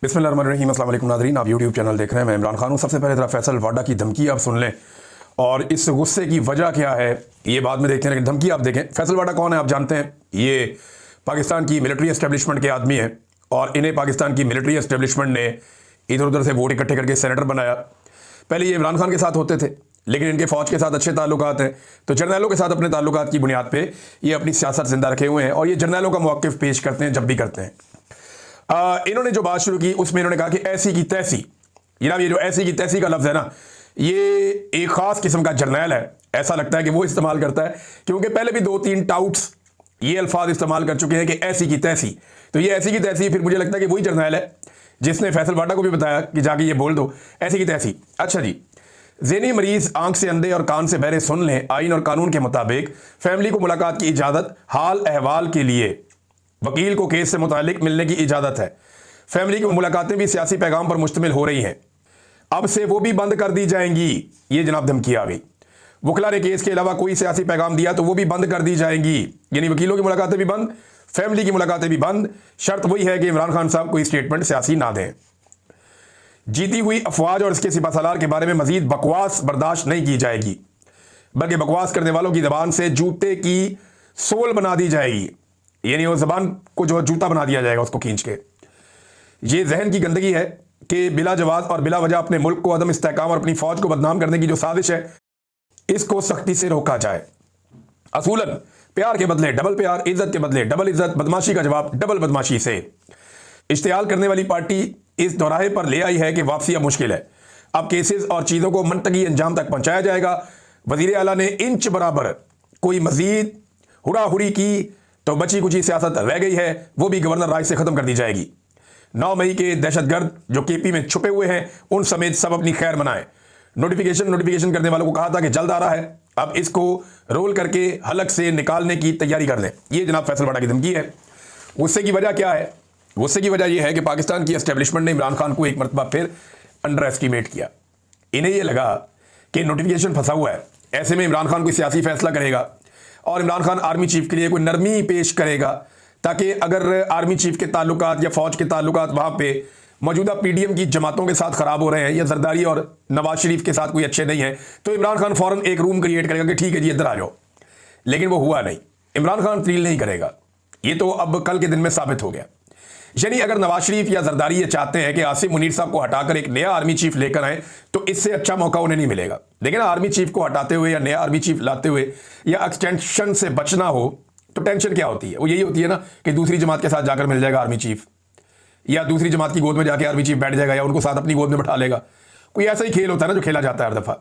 बिस्मिल्लाहिर्रहमानिर्रहीम। अस्सलाम वालेकुम नाज़रीन, आप यूट्यूब चैनल देख रहे हैं। मैं इमरान खान हूँ। सबसे पहले ज़रा फैसल वाडा की धमकी आप सुन लें और इस गुस्से की वजह क्या है ये बाद में देखते हैं, लेकिन धमकी आप देखें। फैसल वाडा कौन है आप जानते हैं? ये पाकिस्तान की मिलिट्री एस्टेब्लिशमेंट के आदमी हैं और इन्हें पाकिस्तान की मिलिट्री एस्टेब्लिशमेंट ने इधर उधर से वोट इकट्ठे करके सेनेटर बनाया। पहले ये इमरान खान के साथ होते थे, लेकिन इनके फ़ौज के साथ अच्छे ताल्लुकात हैं, तो जर्नैलों के साथ अपने ताल्लुकात की बुनियाद पे ये अपनी सियासत जिंदा रखे हुए हैं और ये जर्नैलों का मौक़िफ़ पेश करते हैं जब भी करते हैं। इन्होंने जो बात शुरू की उसमें इन्होंने कहा कि ऐसी की तैसी, जनाब ये जो ऐसी की तैसी का लफ्ज़ है ना, ये एक ख़ास किस्म का जर्नैल है। ऐसा लगता है कि वो इस्तेमाल करता है, क्योंकि पहले भी 2-3 टाउट्स ये अल्फाज इस्तेमाल कर चुके हैं कि ऐसी की तैसी। तो ये ऐसी की तैसी फिर मुझे लगता है कि वही जर्नैल है जिसने फैसल वाडा को भी बताया कि जाके ये बोल दो ऐसी की तैसी। अच्छा जी, ज़हनी मरीज आंख से अंधे और कान से बहरे सुन लें। आइन और कानून के मुताबिक फैमिली को मुलाकात की इजाज़त, हाल अहवाल के लिए वकील को केस से मुतालिक मिलने की इजाज़त है। फैमिली की मुलाकातें भी सियासी पैगाम पर मुश्तमिल हो रही हैं, अब से वो भी बंद कर दी जाएंगी। ये जनाब धमकी आ गई। वकला ने केस के अलावा कोई सियासी पैगाम दिया तो वो भी बंद कर दी जाएंगी, यानी वकीलों की मुलाकातें भी बंद, फैमिली की मुलाकातें भी बंद। शर्त वही है कि इमरान खान साहब कोई स्टेटमेंट सियासी ना दें। जीती हुई अफवाज और इसके सिपहसालार के बारे में मजीद बकवास बर्दाश्त नहीं की जाएगी, बल्कि बकवास करने वालों की जबान से जूते की सोल बना दी जाएगी, यानी वो जबान को जो जूता बना दिया जाएगा उसको खींच के। ये जहन की गंदगी है कि बिला जवाब और बिला वजह अपने मुल्क को अदम इस्तेहकाम और अपनी फौज को बदनाम करने की जो साजिश है, इसको सख्ती से रोका जाए। असूलन प्यार के बदले डबल प्यार, इज्जत के बदले डबल इज्जत, बदमाशी का जवाब डबल बदमाशी से। इश्तियाल करने वाली पार्टी इस दोराहे पर ले आई है कि वापसी अब मुश्किल है। अब केसेस और चीज़ों को मनतकी अंजाम तक पहुंचाया जाएगा। वजीर आला ने इंच बराबर कोई मजीद हुड़ाहुड़ी की तो बची कुची सियासत रह गई है, वो भी गवर्नर राज से ख़त्म कर दी जाएगी। 9 मई के दहशतगर्द जो केपी में छुपे हुए हैं उन समेत सब अपनी खैर मनाएं। नोटिफिकेशन करने वालों को कहा था कि जल्द आ रहा है, अब इसको रोल करके हलक से निकालने की तैयारी कर लें। ये जनाब फैसल वाडा की धमकी है। गुस्से की वजह क्या है? गुस्से की वजह यह है कि पाकिस्तान की एस्टेब्लिशमेंट ने इमरान खान को एक मरतबा फिर अंडर एस्टिमेट किया। इन्हें यह लगा कि नोटिफिकेशन फंसा हुआ है, ऐसे में इमरान खान कोई सियासी फैसला करेगा और इमरान खान आर्मी चीफ के लिए कोई नरमी पेश करेगा, ताकि अगर आर्मी चीफ के ताल्लुकात या फौज के ताल्लुकात वहाँ पे मौजूदा पीडीएम की जमातों के साथ ख़राब हो रहे हैं या जरदारी और नवाज शरीफ के साथ कोई अच्छे नहीं है, तो इमरान खान फ़ौरन एक रूम क्रिएट करेगा कि ठीक है जी इधर आ जाओ। लेकिन वो हुआ नहीं। इमरान खान फील नहीं करेगा। ये तो अब कल के दिन में साबित हो गया। यानी अगर नवाज शरीफ या जरदारी ये चाहते हैं कि आसिम मुनीर साहब को हटाकर एक नया आर्मी चीफ लेकर आए, तो इससे अच्छा मौका उन्हें नहीं मिलेगा। लेकिन आर्मी चीफ को हटाते हुए या नया आर्मी चीफ लाते हुए या एक्सटेंशन से बचना हो तो टेंशन क्या होती है? वो यही होती है ना कि दूसरी जमात के साथ जाकर मिल जाएगा आर्मी चीफ, या दूसरी जमात की गोद में जाके आर्मी चीफ बैठ जाएगा या उनको साथ अपनी गोद में बैठा लेगा। कोई ऐसा ही खेल होता है ना जो खेला जाता है हर दफ़ा।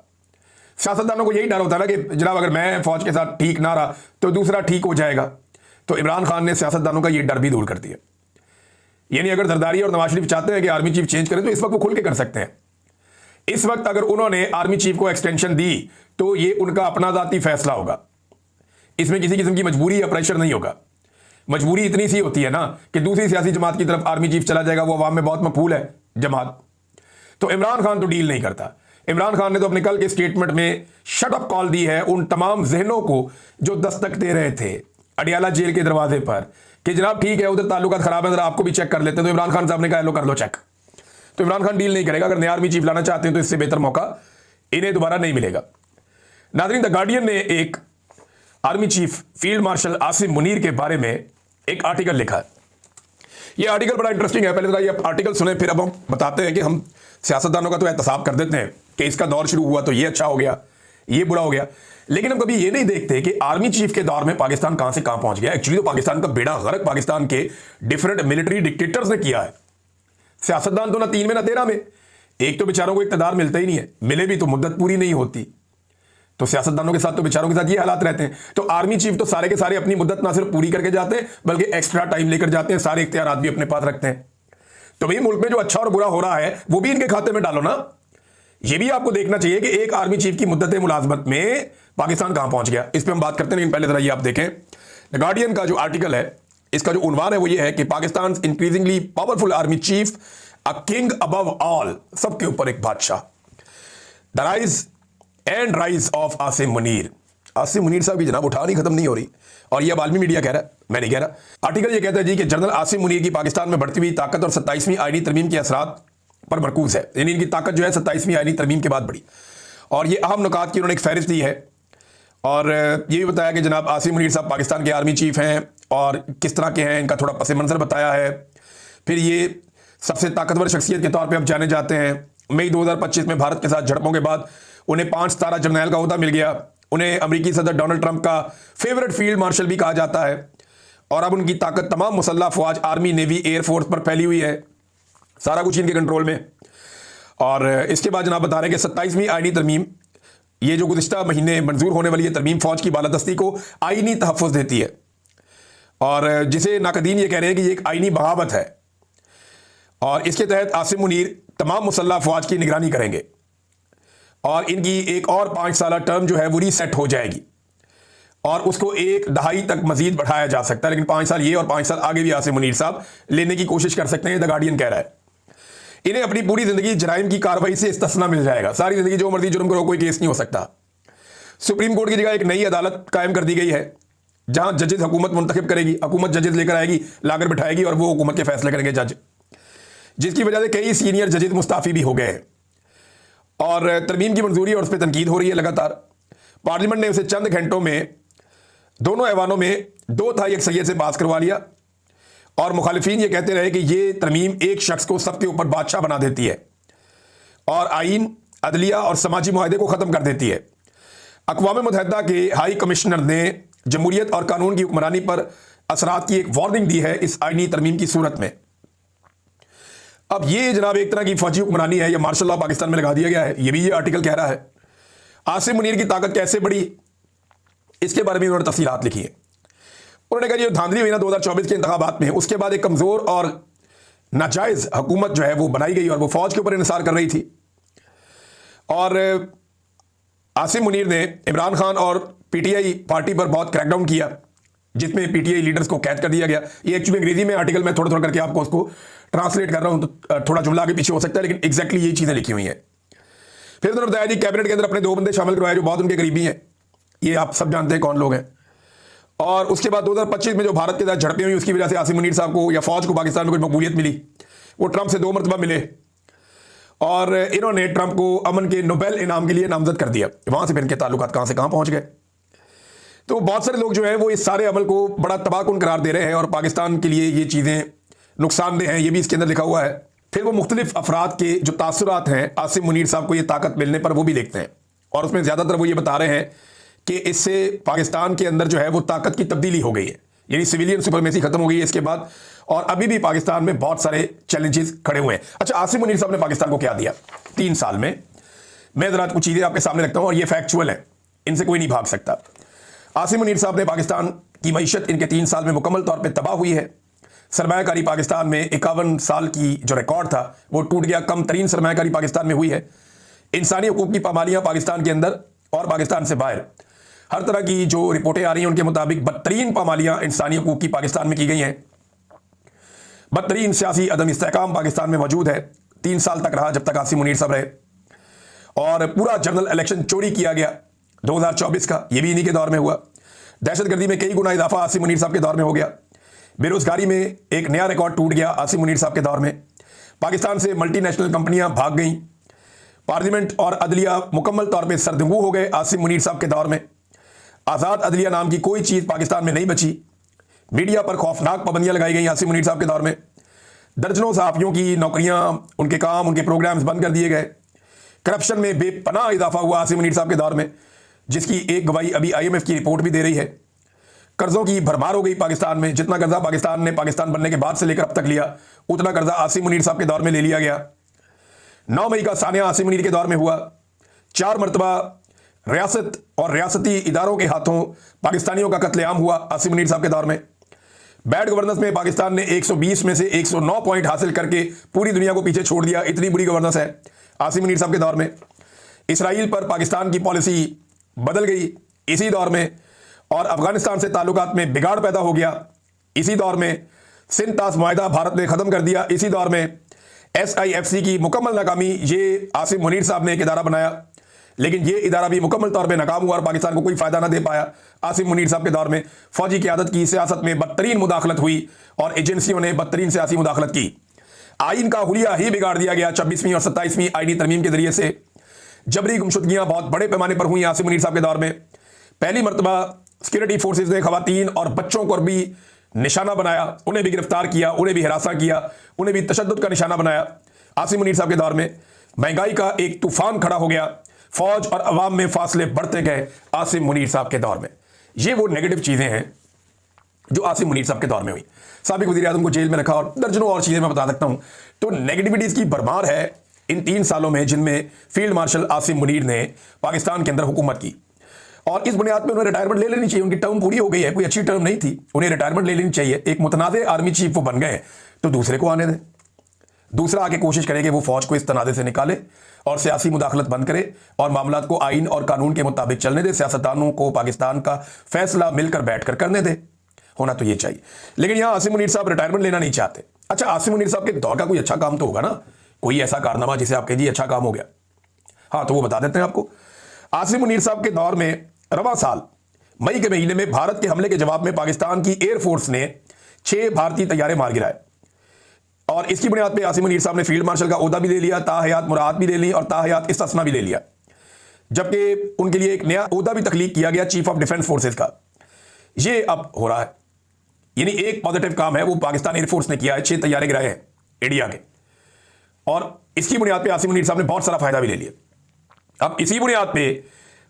सियासतदानों को यही डर होता है ना कि जनाब अगर मैं फौज के साथ ठीक ना रहा तो दूसरा ठीक हो जाएगा। तो इमरान खान ने सियासतदानों का ये डर भी दूर कर दिया। यानी अगर जरदारी और नवाज शरीफ चाहते हैं कि आर्मी चीफ चेंज करें तो इस वक्त वो खुल के कर सकते हैं। इस वक्त अगर उन्होंने आर्मी चीफ को एक्सटेंशन दी तो ये उनका अपना जाती फैसला होगा, इसमें किसी किस्म की मजबूरी या प्रेशर नहीं होगा। मजबूरी इतनी सी होती है ना कि दूसरी सियासी जमात की तरफ आर्मी चीफ चला जाएगा, वो अवाम में बहुत मकबूल है जमात। तो इमरान खान तो डील नहीं करता। इमरान खान ने तो अपने कल के स्टेटमेंट में शट अप कॉल दी है उन तमाम जहनों को जो दस्तक दे रहे थे अडियाला जेल के दरवाजे पर कि जनाब ठीक है उधर ताल्लुकात खराब है, जरा आपको भी चेक कर लेते हैं। तो इमरान खान साहब ने कहा लो कर लो चेक। तो इमरान खान डील नहीं करेगा। अगर नया आर्मी चीफ लाना चाहते हैं तो इससे बेहतर मौका इन्हें दोबारा नहीं मिलेगा। नाज़रीन, द गार्डियन ने एक army chief field marshal Asim Munir के बारे में एक आर्टिकल लिखा है। यह आर्टिकल बड़ा इंटरेस्टिंग है। पहले जरा ये आर्टिकल सुने, फिर अब हम बताते हैं कि हम सियासतदानों का तो एहतसाब कर देते हैं कि इसका दौर शुरू हुआ तो ये अच्छा हो गया, ये बुरा हो गया, लेकिन हम कभी ये नहीं देखते कि आर्मी चीफ के दौर में पाकिस्तान कहां से कहां पहुंच गया। एक्चुअली तो पाकिस्तान का बेड़ा गर्क पाकिस्तान के डिफरेंट मिलिट्री डिक्टेटर्स ने किया है। सियासतदान तो ना 3 में ना 13 में। एक तो बेचारों को इक़्तिदार मिलता ही नहीं है, मिले भी तो मुद्दत पूरी नहीं होती। तो सियासतदानों के साथ तो बेचारों के साथ ये हालात रहते हैं। तो आर्मी चीफ तो सारे के सारे अपनी मुद्दत ना सिर्फ पूरी करके जाते हैं बल्कि एक्स्ट्रा टाइम लेकर जाते हैं, सारे इख्तियारात भी अपने पास रखते हैं। तो भाई मुल्क में जो अच्छा और बुरा हो रहा है वो भी इनके खाते में डालो ना। ये भी आपको देखना चाहिए कि एक आर्मी चीफ की मुद्दत मुलाजमत में पाकिस्तान कहां पहुंच गया। इस पर हम बात करते हैं, लेकिन पहले जरा ये आप देखें द गार्डियन का जो आर्टिकल है, इसका जो उन्वान है वो ये है कि Pakistan increasingly powerful army chief, a king above all, सबके ऊपर एक बादशाह। The rise and rise of Asim Munir. Asim Munir साहब की जनाब उठानी खत्म नहीं हो रही, और यह अब आलमी मीडिया कह रहा है, मैं नहीं कह रहा। आर्टिकल ये कहता है जी कि जनरल आसिम मुनीर की पाकिस्तान में बढ़ती हुई ताकत और 27वीं आईनी तरमीम के असरात पर मरकूज है, यानी इनकी ताकत जो है 27वीं आईनी तरमीम के बाद बढ़ी। और ये अहम नुकात की उन्होंने एक फहरिस्त दी है, और ये भी बताया कि जनाब आसिम मुनीर साहब पाकिस्तान के आर्मी चीफ हैं और किस तरह के हैं, इनका थोड़ा पस मंज़र बताया है। फिर ये सबसे ताकतवर शख्सियत के तौर पे अब जाने जाते हैं। मई 2025 में भारत के साथ झड़पों के बाद उन्हें 5 सितारा जर्नैल का ओहदा मिल गया। उन्हें अमेरिकी सदर डोनाल्ड ट्रंप का फेवरेट फील्ड मार्शल भी कहा जाता है, और अब उनकी ताकत तमाम मुसल्लह अफवाज, आर्मी, नेवी, एयरफोर्स पर फैली हुई है, सारा कुछ इनके कंट्रोल में। और इसके बाद जनाब बता रहे हैं कि 27वीं आईनी तरमीम, ये जो गुज़िश्ता महीने मंजूर होने वाली है तरमीम, फौज की बालादस्ती को आईनी तहफ़्फ़ुज़ देती है, और जिसे नाकदीन ये कह रहे हैं कि ये एक आईनी बगावत है। और इसके तहत आसिम मुनीर तमाम मुसल्लह अफवाज की निगरानी करेंगे, और इनकी एक और 5 साला टर्म जो है वो रीसेट हो जाएगी, और उसको 1 दहाई तक मजीद बढ़ाया जा सकता है। लेकिन 5 साल ये और 5 साल आगे भी आसिम मुनीर साहब लेने की कोशिश कर सकते हैं, द गार्डियन कह रहा है। इन्हें अपनी पूरी जिंदगी जराइम की कार्रवाई से इस्तिस्ना मिल जाएगा, सारी जिंदगी जो मर्जी जुर्म करो, कोई केस नहीं हो सकता। सुप्रीम कोर्ट की जगह एक नई अदालत कायम कर दी गई है, जहां जजेस हुकूमत मुंतखब करेगी, हुकूमत जजेस लेकर आएगी, लाकर बिठाएगी, और वो हुकूमत के फैसले करेंगे जज, जिसकी वजह से कई सीनियर जजेस मुस्ताफी भी हो गए हैं। और तरमीम की मंजूरी और उस पर तनकीद हो रही है लगातार। पार्लियामेंट ने उसे चंद घंटों में दोनों ऐवानों में 2/3 अक्सरियत से पास करवा लिया, और मुखालिफिन ये कहते रहे कि ये तरमीम एक शख्स को सबके ऊपर बादशाह बना देती है, और आइन, अदलिया और समाजी मुआहदे को ख़त्म कर देती है। अक़वाम मुत्तहिदा के हाई कमिश्नर ने जमहूरियत और कानून की हुक्मरानी पर असरात की एक वार्निंग दी है इस आइनी तरमीम की सूरत में। अब ये जनाब एक तरह की फौजी हुक्मरानी है, या मार्शल लॉ पाकिस्तान में लगा दिया गया है, ये भी ये आर्टिकल कह रहा है। आसिम मुनीर की ताकत कैसे बढ़ी, इसके बारे में उन्होंने तफसीलात लिखी है। उन्होंने कहा जो धांधली हुई ना 2024 के इंतखाबात में, उसके बाद एक कमज़ोर और नाजायज़ हुकूमत जो है वो बनाई गई, और वो फौज के ऊपर इंसार कर रही थी। और आसिम मुनीर ने इमरान खान और पीटीआई पार्टी पर बहुत क्रैकडाउन किया, जिसमें पीटीआई लीडर्स को कैद कर दिया गया। ये एक्चुअली अंग्रेजी में आर्टिकल मैं थोड़ा थोड़ा करके आपको उसको ट्रांसलेट कर रहा हूं, तो थोड़ा जुमला आगे पीछे हो सकता है, लेकिन एग्जैक्टली यही चीज़ें लिखी हुई हैं। फिर उन्होंने बताया जी कैबिनेट के अंदर अपने 2 बंदे शामिल करवाए जो बहुत उनके करीबी हैं, ये आप सब जानते हैं कौन लोग हैं। और उसके बाद 2025 में जो भारत के साथ झड़पें हुई, उसकी वजह से आसिम मुनीर साहब को या फौज को पाकिस्तान में कुछ मकबूलियत मिली, वो ट्रंप से 2 मरतबा मिले, और इन्होंने ट्रंप को अमन के नोबेल इनाम के लिए नामजद कर दिया। वहां से फिर इनके ताल्लुकात कहां से कहां पहुंच गए। तो बहुत सारे लोग जो हैं वो इस सारे अमल को बड़ा तबाहकुन करार दे रहे हैं, और पाकिस्तान के लिए ये चीज़ें नुकसानदेह हैं, ये भी इसके अंदर लिखा हुआ है। फिर वो मुख्तलिफ अफराद के जो तासुरात हैं आसिम मुनीर साहब को ये ताकत मिलने पर, वो भी देखते हैं, और उसमें ज़्यादातर वो ये बता रहे हैं कि इससे पाकिस्तान के अंदर जो है वो ताकत की तब्दीली हो गई है, यानी सिविलियन सुपरमेसी खत्म हो गई है इसके बाद, और अभी भी पाकिस्तान में बहुत सारे चैलेंजेस खड़े हुए हैं। अच्छा, आसिम मुनीर साहब ने पाकिस्तान को क्या दिया 3 साल में, मैं ज़रा कुछ चीज़ें आपके सामने रखता हूँ, और ये फैक्चुअल है, इनसे कोई नहीं भाग सकता। आसिम मुनीर साहब ने पाकिस्तान की मईशत इनके 3 साल में मुकम्मल तौर पर तबाह हुई है। सरमायाकारी पाकिस्तान में 51 साल की जो रिकॉर्ड था वो टूट गया, कम तरीन सरमायाकारी पाकिस्तान में हुई है। इंसानी हुकूक की पामालियाँ पाकिस्तान के अंदर और पाकिस्तान से बाहर, हर तरह की जो रिपोर्टें आ रही हैं उनके मुताबिक बदतरीन पामालियाँ इंसानी हुकूक की पाकिस्तान में की गई हैं। बदतरीन सियासी अदम इस्तेहकाम पाकिस्तान में मौजूद है, 3 साल तक रहा जब तक आसिम मुनीर साहब रहे, और पूरा जनरल इलेक्शन चोरी किया गया 2024 का, ये भी इन्हीं के दौर में हुआ। दहशतगर्दी में कई गुना इजाफा आसिम मुनीर साहब के दौर में हो गया। बेरोजगारी में एक नया रिकॉर्ड टूट गया आसिम मुनीर साहब के दौर में। पाकिस्तान से मल्टीनेशनल कंपनियां भाग गईं। पार्लियामेंट और अदलिया मुकम्मल तौर पे सरदंगू हो गए आसिम मुनीर साहब के दौर में। आज़ाद अदलिया नाम की कोई चीज़ पाकिस्तान में नहीं बची। मीडिया पर खौफनाक पाबंदियां लगाई गई आसिम मुनीर साहब के दौर में। दर्जनों सहाफ़ियों की नौकरियां, उनके काम, उनके प्रोग्राम्स बंद कर दिए गए। करप्शन में बेपनाह इजाफा हुआ आसिम मुनीर साहब के दौर में, जिसकी एक गवाही अभी IMF की रिपोर्ट भी दे रही है। कर्ज़ों की भरमार हो गई पाकिस्तान में। जितना कर्जा पाकिस्तान ने पाकिस्तान बनने के बाद से लेकर अब तक लिया, उतना कर्जा आसिम मुनीर साहब के दौर में ले लिया गया। 9 मई का सानिया आसिम मुनीर के दौर में हुआ। 4 मरतबा रियासत और रियासती इदारों के हाथों पाकिस्तानियों का कत्लेआम हुआ आसिम मुनीर साहब के दौर में। बैड गवर्नेंस में पाकिस्तान ने 120 में से 109 पॉइंट हासिल करके पूरी दुनिया को पीछे छोड़ दिया। इतनी बुरी गवर्नेंस है आसिम मुनीर साहब के दौर में। इसराइल पर पाकिस्तान की पॉलिसी बदल गई इसी दौर में, और अफगानिस्तान से ताल्लुकात में बिगाड़ पैदा हो गया इसी दौर में। सिंध तास मुआहदा भारत ने ख़त्म कर दिया इसी दौर में। SIFC की मुकम्मल नाकामी, ये आसिम मुनीर साहब ने एक इदारा बनाया लेकिन ये इदारा भी मुकम्मल तौर पे नाकाम हुआ और पाकिस्तान को कोई फायदा ना दे पाया। आसिम मुनीर साहब के दौर में फौजी क़यादत की सियासत में बदतरीन मुदाखलत हुई और एजेंसियों ने बदतरीन सियासी मुदाखलत की। आइन का हुलिया ही बिगाड़ दिया गया। 26वीं और 27वीं आईनी तरमीम के जरिए से जबरी गुमशुदगियां बहुत बड़े पैमाने पर हुई आसिम मुनीर साहब के दौर में। पहली मरतबा सिक्योरिटी फोर्सेज ने खवातीन और बच्चों को भी निशाना बनाया, उन्हें भी गिरफ्तार किया, उन्हें भी हिरासा किया, उन्हें भी तशद्दुद का निशाना बनाया। आसिम मुनीर साहब के दौर में महंगाई का एक तूफान खड़ा हो गया, फौज और अवाम में फासले बढ़ते गए आसिम मुनीर साहब के दौर में। ये वो नेगेटिव चीजें हैं जो आसिम मुनीर साहब के दौर में हुई। साबिक वज़ीर आज़म को जेल में रखा और दर्जनों और चीजें मैं बता सकता हूं। तो नेगेटिविटीज की भरमार है इन 3 सालों में जिनमें फील्ड मार्शल आसिम मुनीर ने पाकिस्तान के अंदर हुकूमत की। और इस बुनियाद पर उन्हें रिटायरमेंट ले लेनी चाहिए। उनकी टर्म पूरी हो गई है, कोई अच्छी टर्म नहीं थी, उन्हें रिटायरमेंट ले लेनी चाहिए। एक मुतनाज़े आर्मी चीफ वो बन गए तो दूसरे को आने दें, दूसरा आके कोशिश करे कि वो फौज को इस तनाज़े से निकाले और सियासी मुदाखलत बंद करे और मामलात को आइन और कानून के मुताबिक चलने दे। सियासतदानों को पाकिस्तान का फैसला मिलकर बैठकर करने दे, होना तो ये चाहिए। लेकिन यहां आसिम मुनीर साहब रिटायरमेंट लेना नहीं चाहते। अच्छा, आसिम मुनीर साहब के दौर का कोई अच्छा काम तो होगा ना, कोई ऐसा कारनामा जिसे आप कह दिए अच्छा काम हो गया। हाँ, तो वो बता देते हैं आपको। आसिम मुनीर साहब के दौर में रवां साल मई के महीने में भारत के हमले के जवाब में पाकिस्तान की एयरफोर्स ने 6 भारतीय तैयारे मार गिराए और इसकी बुनियाद पे आसिम मुनीर साहब ने फील्ड मार्शल का ओहदा भी ले लिया, ताहयात मुराद भी ले ली और ताहयात इस्तिस्ना भी ले लिया। जबकि उनके लिए एक नया ओहदा भी तख्लीक किया गया, चीफ ऑफ डिफेंस फोर्सेज का। ये अब हो रहा है, यानी एक पॉजिटिव काम है वो पाकिस्तान एयरफोर्स ने किया है, 6 तैयारे गिराए हैं इंडिया के और इसकी बुनियाद पे आसिम मुनीर साहब ने बहुत सारा फायदा भी ले लिया। अब इसी बुनियाद पे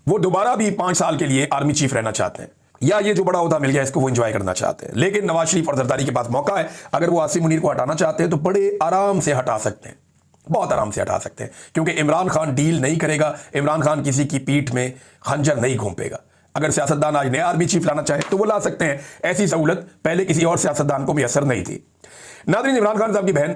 वो दोबारा भी 5 साल के लिए आर्मी चीफ रहना चाहते हैं या ये जो बड़ा ओहदा मिल गया इसको वो एंजॉय करना चाहते हैं। लेकिन नवाज शरीफ और जरदारी के पास मौका है, अगर वो आसिम मुनीर को हटाना चाहते हैं तो बड़े आराम से हटा सकते हैं, बहुत आराम से हटा सकते हैं, क्योंकि इमरान खान डील नहीं करेगा, इमरान खान किसी की पीठ में खंजर नहीं घोंपेगा। अगर सियासतदान आज नया आर्मी चीफ लाना चाहे तो वो ला सकते हैं, ऐसी सहूलत पहले किसी और सियासतदान को भी असर नहीं थी। नाज़रीन, इमरान खान साहब की बहन